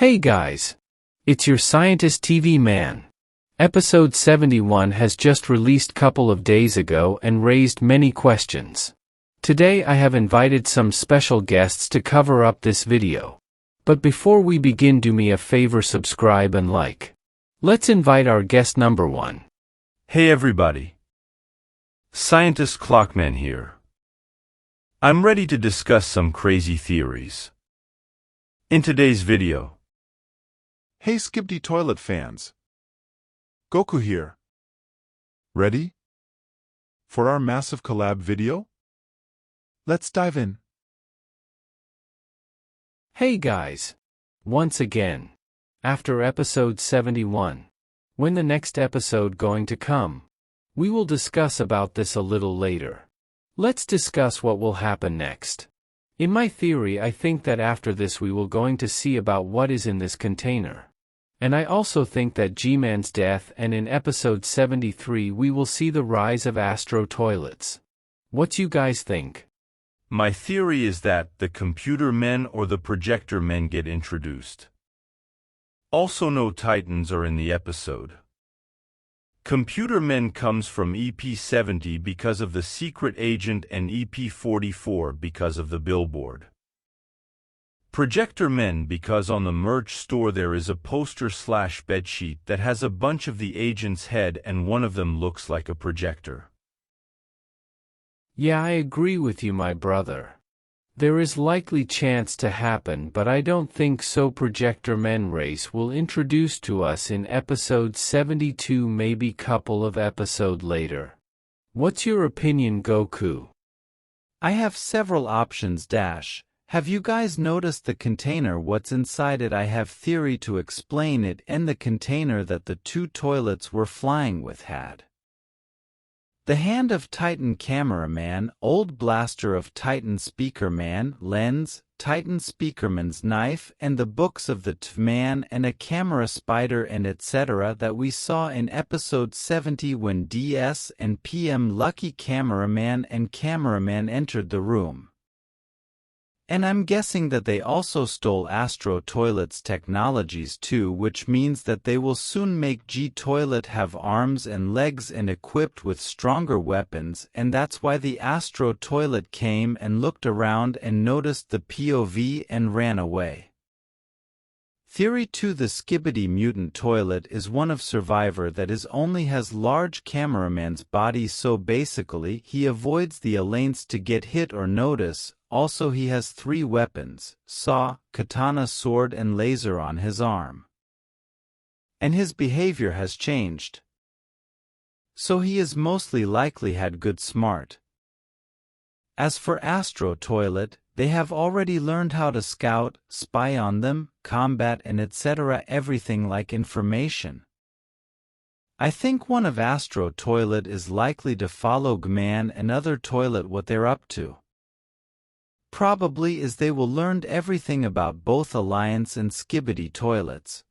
Hey guys! It's your Scientist TV man. Episode 71 has just released couple of days ago and raised many questions. Today I have invited some special guests to cover up this video. But before we begin, do me a favor, subscribe and like. Let's invite our guest number 1. Hey everybody. Scientist Clockman here. I'm ready to discuss some crazy theories. In today's video. Hey Skibidi Toilet fans! Goku here. Ready? For our massive collab video? Let's dive in. Hey guys! Once again. After episode 71. When the next episode going to come? We will discuss about this a little later. Let's discuss what will happen next. In my theory, I think that after this we will going to see about what is in this container. And I also think that G-Man's death, and in episode 73 we will see the rise of Astro Toilets. What you guys think? My theory is that the computer men or the projector men get introduced. Also, no Titans are in the episode. Computer men comes from EP70 because of the secret agent and EP44 because of the billboard. Projector men because on the merch store there is a poster/bedsheet that has a bunch of the agent's head and one of them looks like a projector. Yeah, I agree with you, my brother. There is likely chance to happen, but I don't think so. Projector men race will introduce to us in episode 72, maybe couple of episode later. What's your opinion, Goku? I have several options. Have you guys noticed the container? What's inside it? I have theory to explain it, and the container that the two toilets were flying with had the hand of Titan cameraman, old blaster of Titan speakerman, lens, Titan speakerman's knife, and the books of the man and a camera spider and etc. that we saw in episode 70 when DS and PM Lucky cameraman and cameraman entered the room. And I'm guessing that they also stole Astro Toilet's technologies too, which means that they will soon make G-Toilet have arms and legs and equipped with stronger weapons, and that's why the Astro Toilet came and looked around and noticed the POV and ran away. Theory 2. The Skibidi mutant toilet is one of survivor that is only has large cameraman's body, so basically he avoids the alliance to get hit or notice. Also he has 3 weapons, saw, katana, sword and laser on his arm. And his behavior has changed. So he is mostly likely had good smart. As for Astro Toilet, they have already learned how to scout, spy on them, combat and etc. everything like information. I think one of Astro Toilet is likely to follow Gman and other toilet what they're up to. Probably is they will learn everything about both Alliance and Skibidi Toilets.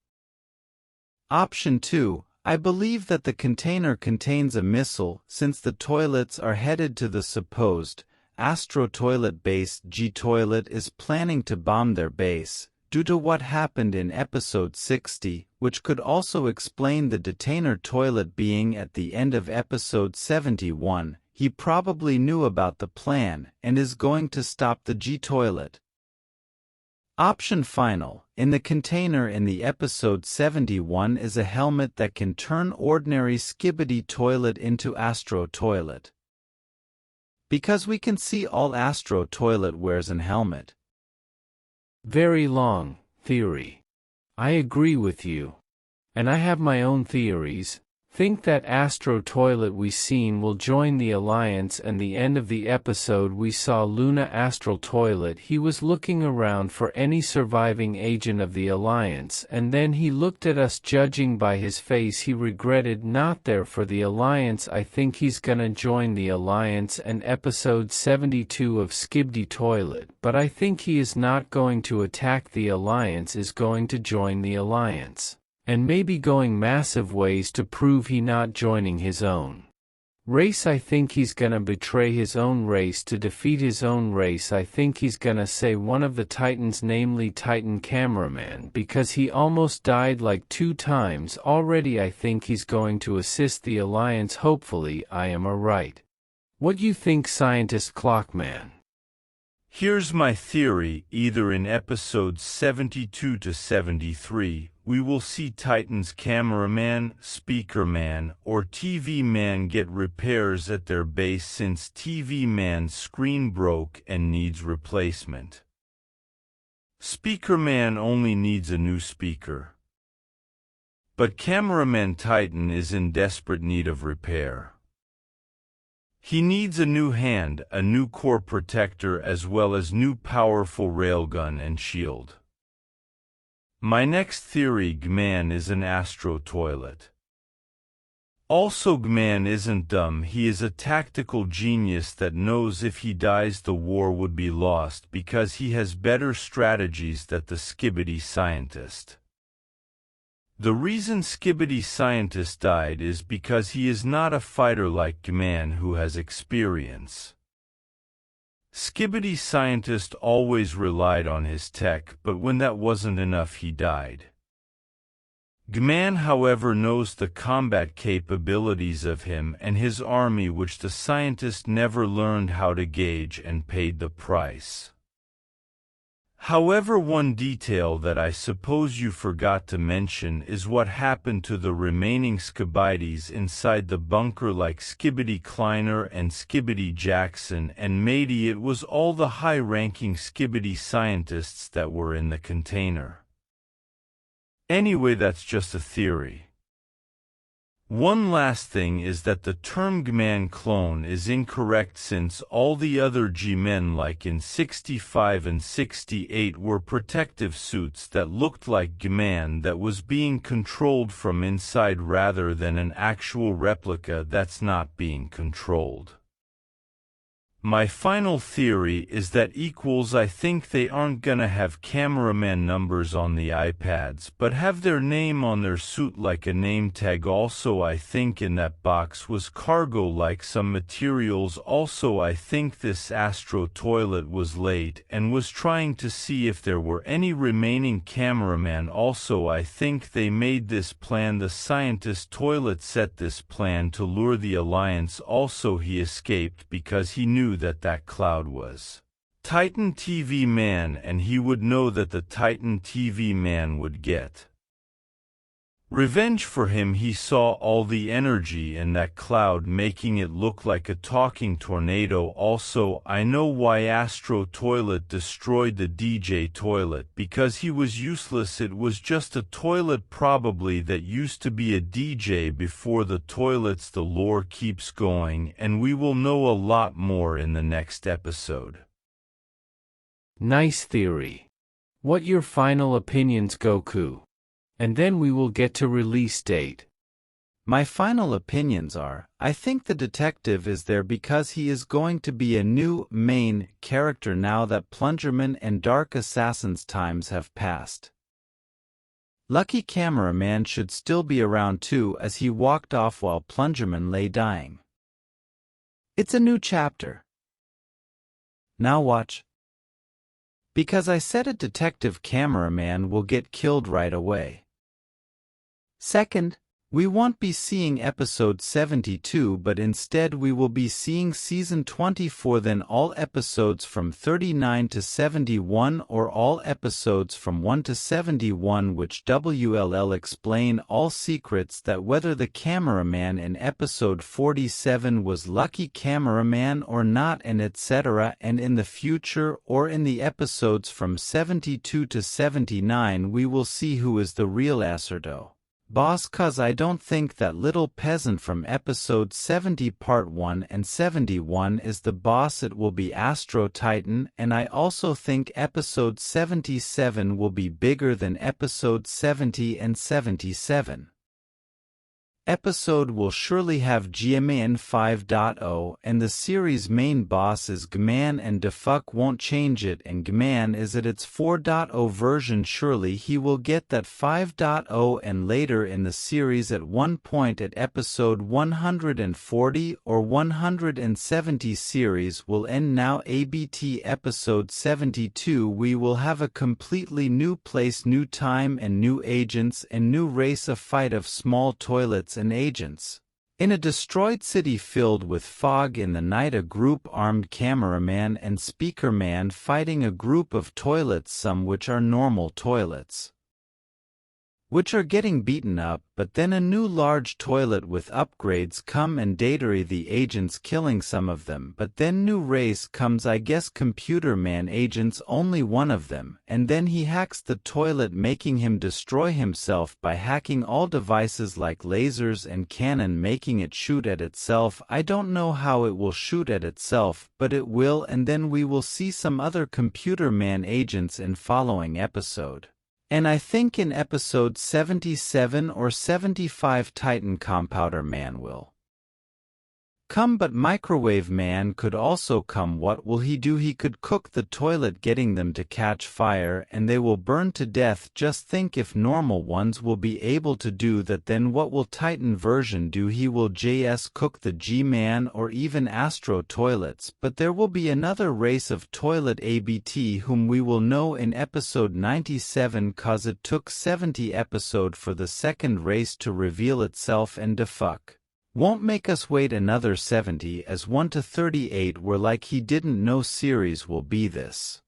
Option 2. I believe that the container contains a missile, since the toilets are headed to the supposed Astro Toilet base. G-Toilet is planning to bomb their base, due to what happened in episode 60, which could also explain the detainer toilet being at the end of episode 71. He probably knew about the plan and is going to stop the G-Toilet. Option final. In the container in the episode 71 is a helmet that can turn ordinary Skibidi Toilet into Astro Toilet. Because we can see all Astro Toilet wears an helmet. Very long theory. I agree with you. And I have my own theories. Think that Astro Toilet we seen will join the Alliance, and the end of the episode we saw Luna Astral Toilet. He was looking around for any surviving agent of the Alliance, and then he looked at us. Judging by his face, he regretted not there for the Alliance. I think he's gonna join the Alliance and episode 72 of Skibidi Toilet, but I think he is not going to attack the Alliance, is going to join the Alliance. And maybe going massive ways to prove he not joining his own. Race, I think he's gonna betray his own race to defeat his own race. I think he's gonna say one of the Titans, namely Titan Cameraman, because he almost died like 2 times already. I think he's going to assist the Alliance. Hopefully I am right. What you think, Scientist Clockman? Here's my theory. Either in episodes 72 to 73, we will see Titan's cameraman, speaker man, or TV man get repairs at their base since TV man's screen broke and needs replacement. Speaker man only needs a new speaker. But cameraman Titan is in desperate need of repair. He needs a new hand, a new core protector, as well as new powerful railgun and shield. My next theory, Gman is an astro toilet. Also, Gman isn't dumb. He is a tactical genius that knows if he dies the war would be lost because he has better strategies than the Skibidi Scientist. The reason Skibidi Scientist died is because he is not a fighter like Gman who has experience. Skibidi Scientist always relied on his tech, but when that wasn't enough he died. Gman, however, knows the combat capabilities of him and his army, which the scientist never learned how to gauge and paid the price. However, one detail that I suppose you forgot to mention is what happened to the remaining Skibidis inside the bunker, like Skibidi Kleiner and Skibidi Jackson and Matey. It was all the high-ranking Skibidi scientists that were in the container. Anyway, that's just a theory. One last thing is that the term Gman clone is incorrect, since all the other G-men, like in 65 and 68, were protective suits that looked like Gman that was being controlled from inside rather than an actual replica that's not being controlled. My final theory is that I think they aren't gonna have cameraman numbers on the iPads, but have their name on their suit like a name tag. Also, I think in that box was cargo, like some materials. Also, I think this astro toilet was late and was trying to see if there were any remaining cameraman. Also, I think they made this plan. The scientist toilet set this plan to lure the Alliance. Also, he escaped because he knew that cloud was Titan TV Man, and he would know that the Titan TV Man would get revenge for him. He saw all the energy in that cloud, making it look like a talking tornado. Also, I know why Astro Toilet destroyed the DJ toilet, because he was useless. It was just a toilet probably that used to be a DJ before the toilets. The lore keeps going, and we will know a lot more in the next episode. Nice theory. What your final opinions, Goku? And then we will get to release date. My final opinions are, I think the detective is there because he is going to be a new main character now that Plungerman and Dark Assassin's times have passed. Lucky Cameraman should still be around too, as he walked off while Plungerman lay dying. It's a new chapter. Now watch. Because I said a detective cameraman will get killed right away. Second, we won't be seeing episode 72, but instead we will be seeing season 24, then all episodes from 39 to 71, or all episodes from 1 to 71, which WLL explain all secrets, that whether the cameraman in episode 47 was Lucky Cameraman or not, and etc. And in the future, or in the episodes from 72 to 79, we will see who is the real Acerdo boss, cause I don't think that little peasant from episode 70 part 1 and 71 is the boss. It will be Astro Titan, and I also think episode 77 will be bigger than episode 70 and 77. Episode will surely have GMAN 5.0 and the series main boss is Gman and Defuck won't change it and Gman is at its 4.0 version. Surely he will get that 5.0 and later in the series at one point at episode 140 or 170 series will end. Now ABT episode 72 we will have a completely new place, new time and new agents and new race, a fight of small toilets and agents. In a destroyed city filled with fog in the night, a group armed cameraman and speakerman fighting a group of toilets, some which are normal toilets, which are getting beaten up, but then a new large toilet with upgrades come and datery the agents killing some of them, but then new race comes, I guess computer man agents, only one of them, and then he hacks the toilet making him destroy himself by hacking all devices like lasers and cannon making it shoot at itself. I don't know how it will shoot at itself, but it will, and then we will see some other computer man agents in following episode. And I think in episode 77 or 75 Titan Compounder Man will come, but Microwave Man could also come. What will he do? He could cook the toilet, getting them to catch fire and they will burn to death. Just think if normal ones will be able to do that, then what will Titan version do? He will JS cook the G-Man or even Astro toilets, but there will be another race of toilet ABT whom we will know in episode 97 cause it took 70 episode for the second race to reveal itself, and Defuck won't make us wait another 70 as 1 to 38 were like he didn't know series will be this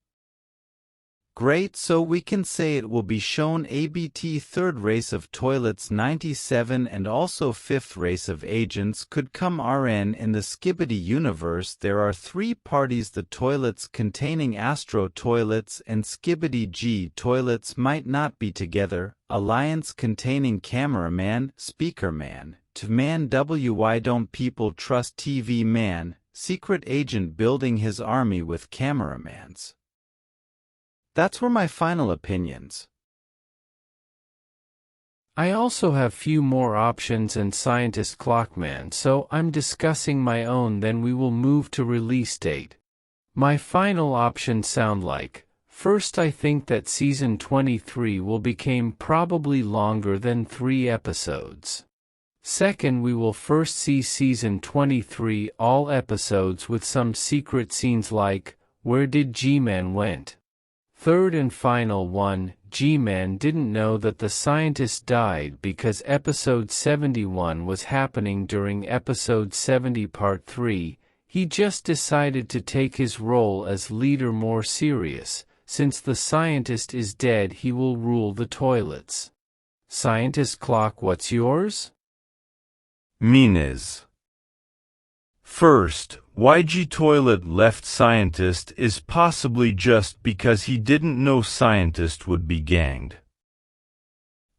great, so we can say it will be shown ABT third race of toilets 97 and also fifth race of agents could come. RN in the Skibidi universe there are three parties, the toilets containing Astro toilets and Skibidi G toilets might not be together, alliance containing cameraman, speakerman, to man W. Why don't people trust TV man, secret agent building his army with cameramans? That's were my final opinions. I also have few more options and Scientist Clockman, so I'm discussing my own, then we will move to release date. My final options sound like: first, I think that season 23 will become probably longer than 3 episodes. Second, we will first see season 23 all episodes with some secret scenes like, where did G-Man went? Third and final one, G-Man didn't know that the scientist died because episode 71 was happening during episode 70 part 3, he just decided to take his role as leader more serious. Since the scientist is dead, he will rule the toilets. Scientist Clock, what's yours? Mine is: first, YG Toilet left Scientist is possibly just because he didn't know Scientist would be ganged.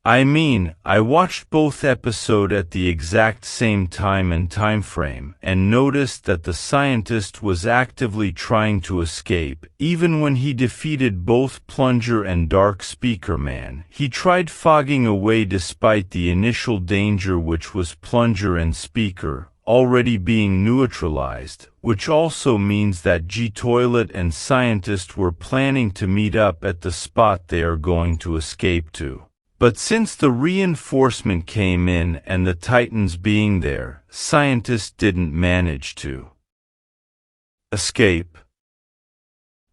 I mean, I watched both episodes at the exact same time and time frame and noticed that the Scientist was actively trying to escape. Even when he defeated both Plunger and Dark Speaker Man, he tried fogging away despite the initial danger, which was Plunger and Speaker already being neutralized, which also means that G-Toilet and Scientist were planning to meet up at the spot they are going to escape to. But since the reinforcement came in and the Titans being there, Scientist didn't manage to escape.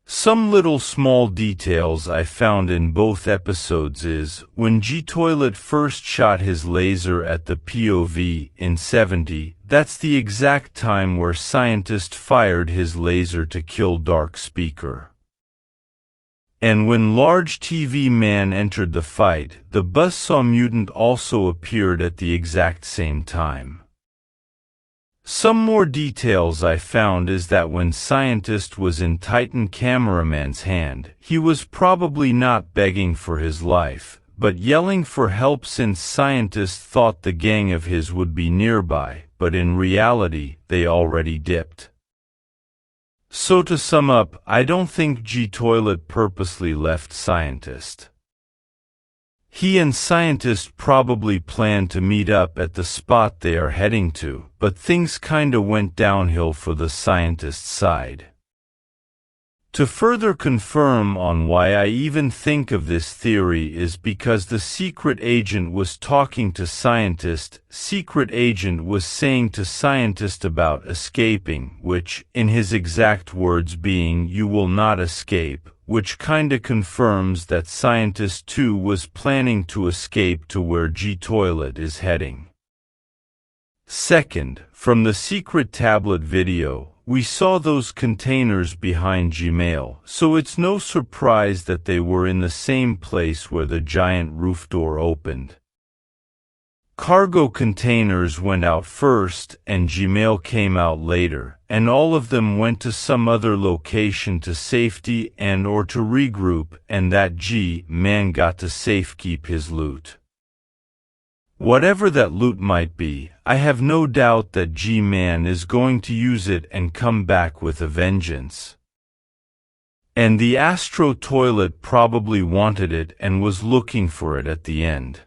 Some little small details I found in both episodes is, when G-Toilet first shot his laser at the POV in 70, that's the exact time where Scientist fired his laser to kill Dark Speaker. And when Large TV Man entered the fight, the Buzzsaw Mutant also appeared at the exact same time. Some more details I found is that when Scientist was in Titan Cameraman's hand, he was probably not begging for his life, but yelling for help, since Scientist thought the gang of his would be nearby, but in reality, they already dipped. So to sum up, I don't think G-Toilet purposely left Scientist. He and scientists probably planned to meet up at the spot they are heading to, but things kinda went downhill for the scientist's side. To further confirm on why I even think of this theory is because the secret agent was talking to scientist. Secret agent was saying to scientist about escaping, which, in his exact words being, "You will not escape," which kinda confirms that scientist 2 was planning to escape to where G-Toilet is heading. Second, from the secret tablet video, we saw those containers behind Gmail, so it's no surprise that they were in the same place where the giant roof door opened. Cargo containers went out first and Gmail came out later, and all of them went to some other location to safety and or to regroup, and that G-Man got to safekeep his loot. Whatever that loot might be, I have no doubt that G-Man is going to use it and come back with a vengeance. And the Astro Toilet probably wanted it and was looking for it at the end.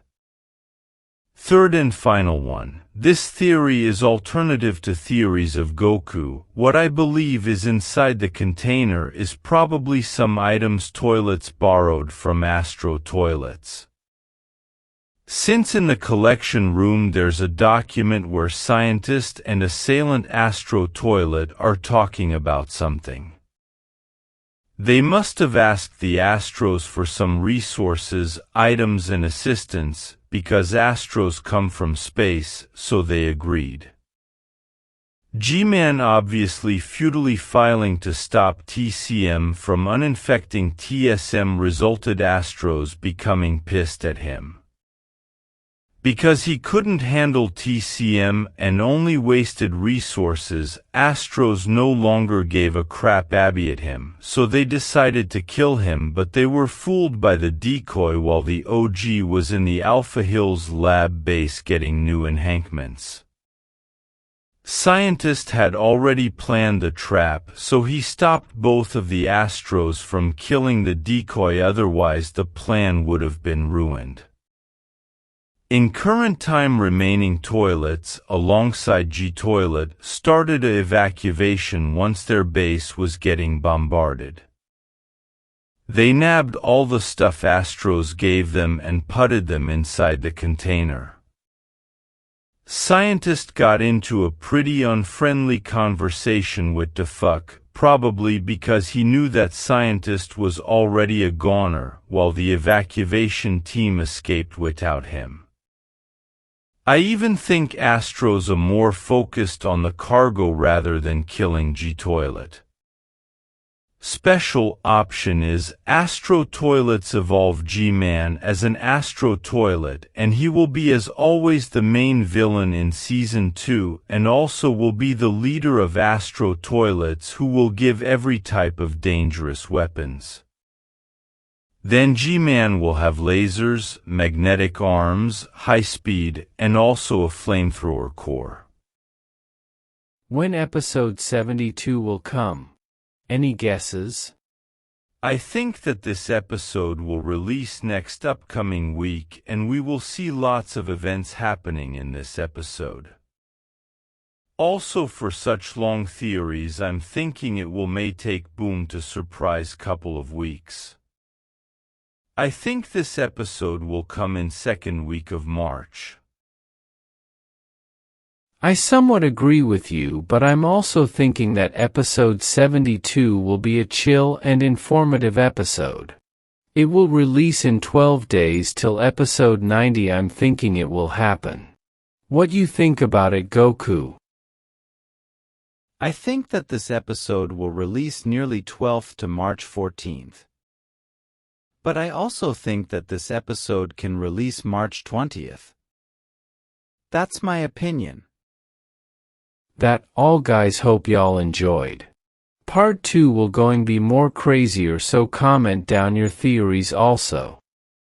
Third and final one. This theory is alternative to theories of Goku. What I believe is inside the container is probably some items toilets borrowed from Astro Toilets. Since in the collection room there's a document where scientist and assailant Astro Toilet are talking about something. They must have asked the Astros for some resources, items and assistance, because Astros come from space, so they agreed. G-Man obviously futilely filing to stop TCM from uninfecting TSM resulted Astros becoming pissed at him. Because he couldn't handle TCM and only wasted resources, Astros no longer gave a crap abby at him, so they decided to kill him, but they were fooled by the decoy while the OG was in the Alpha Hills lab base getting new enhancements. Scientist had already planned the trap, so he stopped both of the Astros from killing the decoy, otherwise the plan would have been ruined. In current time remaining toilets, alongside G-Toilet, started a evacuation once their base was getting bombarded. They nabbed all the stuff Astros gave them and putted them inside the container. Scientist got into a pretty unfriendly conversation with DeFuck, probably because he knew that Scientist was already a goner, while the evacuation team escaped without him. I even think Astros are more focused on the cargo rather than killing G-Toilet. Special option is Astro Toilets evolve G-Man as an Astro Toilet, and he will be as always the main villain in Season 2 and also will be the leader of Astro Toilets who will give every type of dangerous weapons. Then G-Man will have lasers, magnetic arms, high speed, and also a flamethrower core. When episode 72 will come? Any guesses? I think that this episode will release next upcoming week and we will see lots of events happening in this episode. Also for such long theories I'm thinking it may take Boom to surprise couple of weeks. I think this episode will come in second week of March. I somewhat agree with you, but I'm also thinking that episode 72 will be a chill and informative episode. It will release in 12 days till episode 90. I'm thinking it will happen. What you think about it, Goku? I think that this episode will release nearly 12th to March 14th. But I also think that this episode can release March 20th. That's my opinion. That all, guys, hope y'all enjoyed. Part 2 will going be more crazier, so comment down your theories also.